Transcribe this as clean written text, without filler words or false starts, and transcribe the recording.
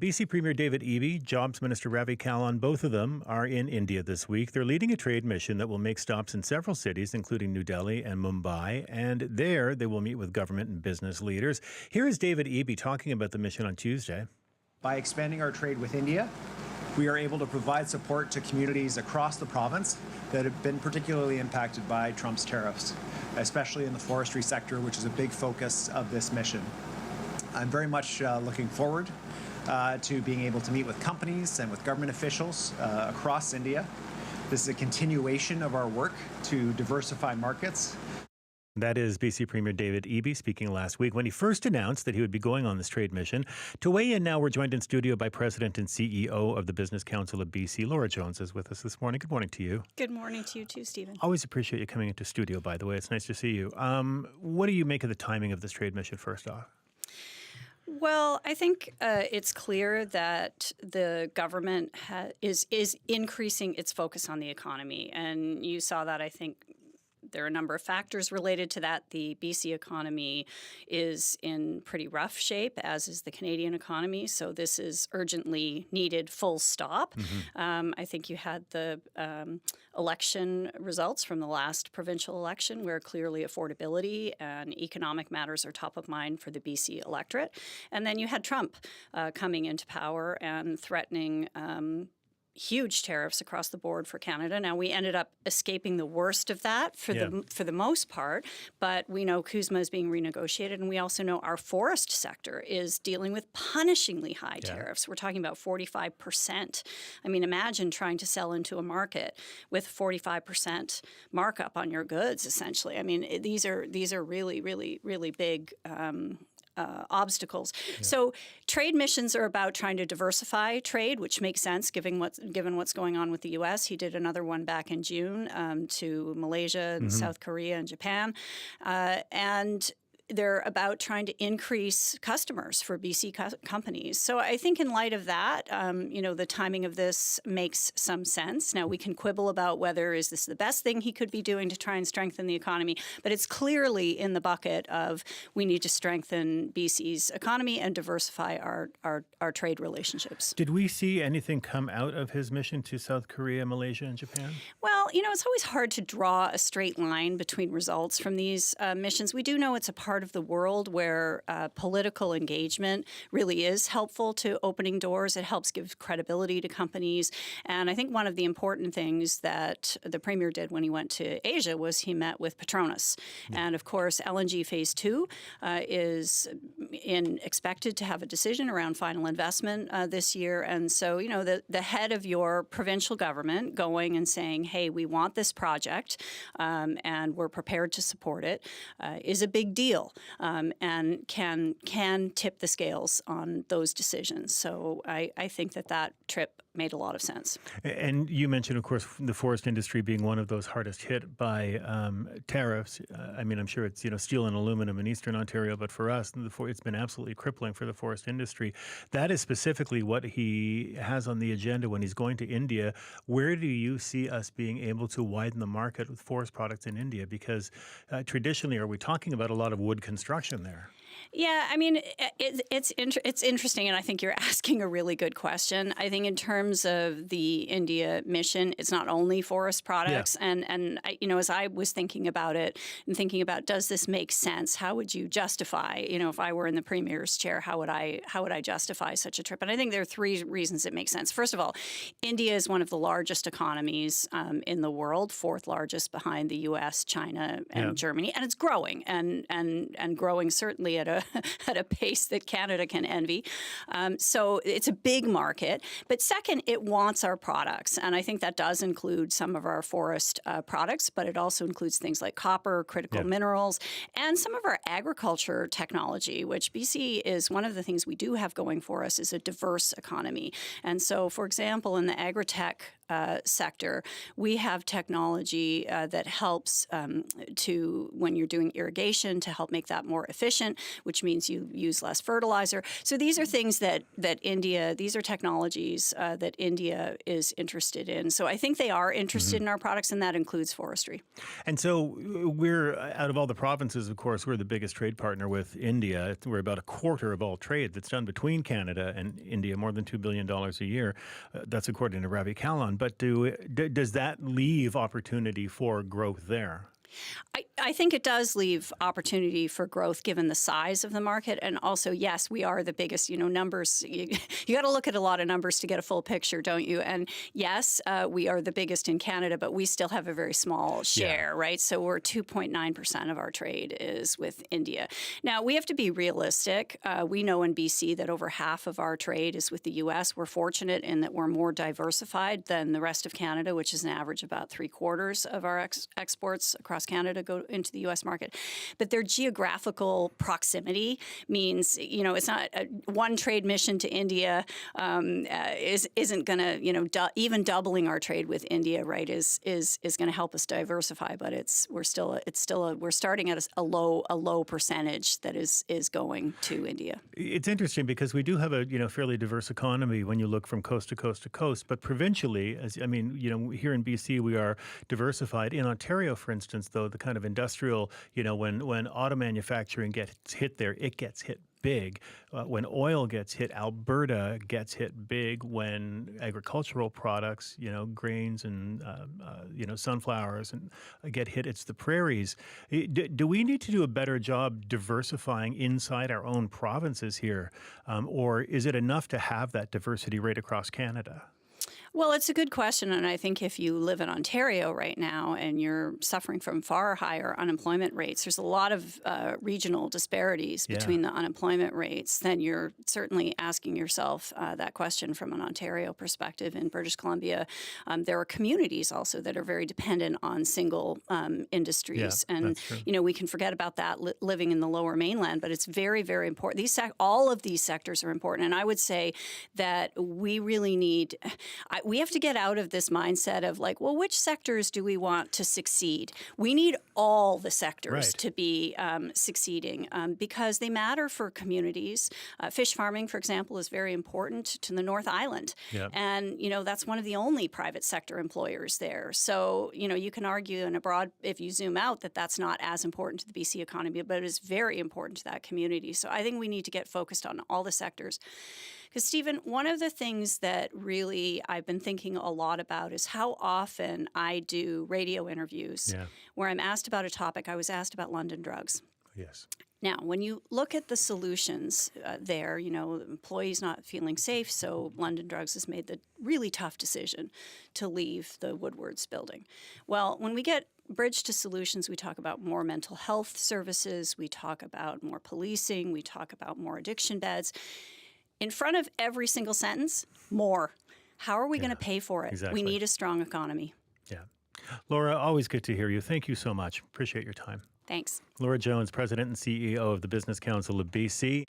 BC Premier David Eby, Jobs Minister Ravi Kahlon, both of them are in India this week. They're leading a trade mission that will make stops in several cities, including New Delhi and Mumbai. And there they will meet with government and business leaders. Here is David Eby talking about the mission on Tuesday. By expanding our trade with India, we are able to provide support to communities across the province that have been particularly impacted by Trump's tariffs, especially in the forestry sector, which is a big focus of this mission. I'm very much looking forward to being able to meet with companies and with government officials across India. This is a continuation of our work to diversify markets. That is BC Premier David Eby speaking last week when he first announced that he would be going on this trade mission. To weigh in now, we're joined in studio by President and CEO of the Business Council of BC. Laura Jones is with us this morning. Good morning to you. Good morning to you too, Stephen. Always appreciate you coming into studio, by the way. It's nice to see you. What do you make of the timing of this trade mission, first off? Well, I think it's clear that the government is increasing its focus on the economy. And you saw that, I think, there are a number of factors related to that. The BC economy is in pretty rough shape, as is the Canadian economy. So this is urgently needed, full stop. I think you had the election results from the last provincial election where clearly affordability and economic matters are top of mind for the BC electorate. And then you had Trump coming into power and threatening huge tariffs across the board for Canada. Now, we ended up escaping the worst of that for the most part, but we know CUSMA is being renegotiated, and we also know our forest sector is dealing with punishingly high tariffs. We're talking about 45%. I mean, imagine trying to sell into a market with 45% markup on your goods, essentially. I mean, these are really, really, really big obstacles. So trade missions are about trying to diversify trade, which makes sense given what's going on with the U.S. He did another one back in June to Malaysia and South Korea and Japan. And they're about trying to increase customers for BC companies. So I think in light of that, the timing of this makes some sense. Now, we can quibble about whether is this the best thing he could be doing to try and strengthen the economy, but it's clearly in the bucket of we need to strengthen BC's economy and diversify our trade relationships. Did we see anything come out of his mission to South Korea, Malaysia, and Japan? Well, it's always hard to draw a straight line between results from these missions. We do know it's a part of the world where political engagement really is helpful to opening doors. It helps give credibility to companies. And I think one of the important things that the Premier did when he went to Asia was he met with Petronas. And of course, LNG Phase 2 is expected to have a decision around final investment this year. And so, the head of your provincial government going and saying, hey, we want this project and we're prepared to support it is a big deal. And can tip the scales on those decisions. So I think that trip made a lot of sense. And you mentioned, of course, the forest industry being one of those hardest hit by tariffs. I mean, I'm sure it's steel and aluminum in Eastern Ontario, but for us, it's been absolutely crippling for the forest industry. That is specifically what he has on the agenda when he's going to India. Where do you see us being able to widen the market with forest products in India? Because traditionally, are we talking about a lot of wood construction there? Yeah, I mean, it's interesting, and I think you're asking a really good question. I think in terms of the India mission, it's not only forest products, and as I was thinking about it and thinking about does this make sense? How would you justify? If I were in the Premier's chair, how would I justify such a trip? And I think there are three reasons it makes sense. First of all, India is one of the largest economies in the world, fourth largest behind the U.S., China, and Germany, and it's growing and growing certainly at a pace that Canada can envy. So it's a big market. But second, it wants our products. And I think that does include some of our forest products, but it also includes things like copper, critical minerals, and some of our agriculture technology, which BC is one of the things we do have going for us is a diverse economy. And so, for example, in the agri-tech sector, we have technology that helps when you're doing irrigation to help make that more efficient. which means you use less fertilizer. So these are things that India, these are technologies that India is interested in. So I think they are interested in our products, and that includes forestry. And so we're, out of all the provinces, of course, we're the biggest trade partner with India. We're about a quarter of all trade that's done between Canada and India, more than $2 billion a year. That's according to Ravi Kahlon. But does that leave opportunity for growth there? I think it does leave opportunity for growth given the size of the market. And also, yes, we are the biggest, numbers. You got to look at a lot of numbers to get a full picture, don't you? And yes, we are the biggest in Canada, but we still have a very small share, right? So we're 2.9% of our trade is with India. Now, we have to be realistic. We know in BC that over half of our trade is with the U.S. We're fortunate in that we're more diversified than the rest of Canada, which is an average about 3/4 of our exports across Canada go into the U.S. market. But their geographical proximity means, it's not one trade mission to India isn't going to, even doubling our trade with India, right, is going to help us diversify. But we're starting at a low percentage that is going to India. It's interesting because we do have a fairly diverse economy when you look from coast to coast to coast, but provincially, here in BC we are diversified. In Ontario, for instance, though, the kind of industrial, when auto manufacturing gets hit there, it gets hit big. When oil gets hit, Alberta gets hit big. When agricultural products, grains and sunflowers and get hit, it's the prairies. Do we need to do a better job diversifying inside our own provinces here, or is it enough to have that diversity right across Canada? Well, it's a good question, and I think if you live in Ontario right now and you're suffering from far higher unemployment rates, there's a lot of regional disparities between the unemployment rates. Then you're certainly asking yourself that question from an Ontario perspective. In British Columbia, there are communities also that are very dependent on single industries, and we can forget about that living in the Lower Mainland, but it's very, very important. All of these sectors are important, and I would say that we really need. We have to get out of this mindset of like, well, which sectors do we want to succeed? We need all the sectors to be succeeding because they matter for communities. Fish farming, for example, is very important to the North Island. And, that's one of the only private sector employers there. So, you can argue in abroad, if you zoom out, that that's not as important to the BC economy, but it is very important to that community. So I think we need to get focused on all the sectors. Because, Stephen, one of the things that really I've been thinking a lot about is how often I do radio interviews where I'm asked about a topic. I was asked about London drugs. Yes. Now, when you look at the solutions there, the employee's not feeling safe, so London Drugs has made the really tough decision to leave the Woodwards building. Well, when we get Bridge to Solutions, we talk about more mental health services, we talk about more policing, we talk about more addiction beds. In front of every single sentence, more. How are we going to pay for it? Exactly. We need a strong economy. Yeah. Laura, always good to hear you. Thank you so much. Appreciate your time. Thanks. Laura Jones, President and CEO of the Business Council of BC.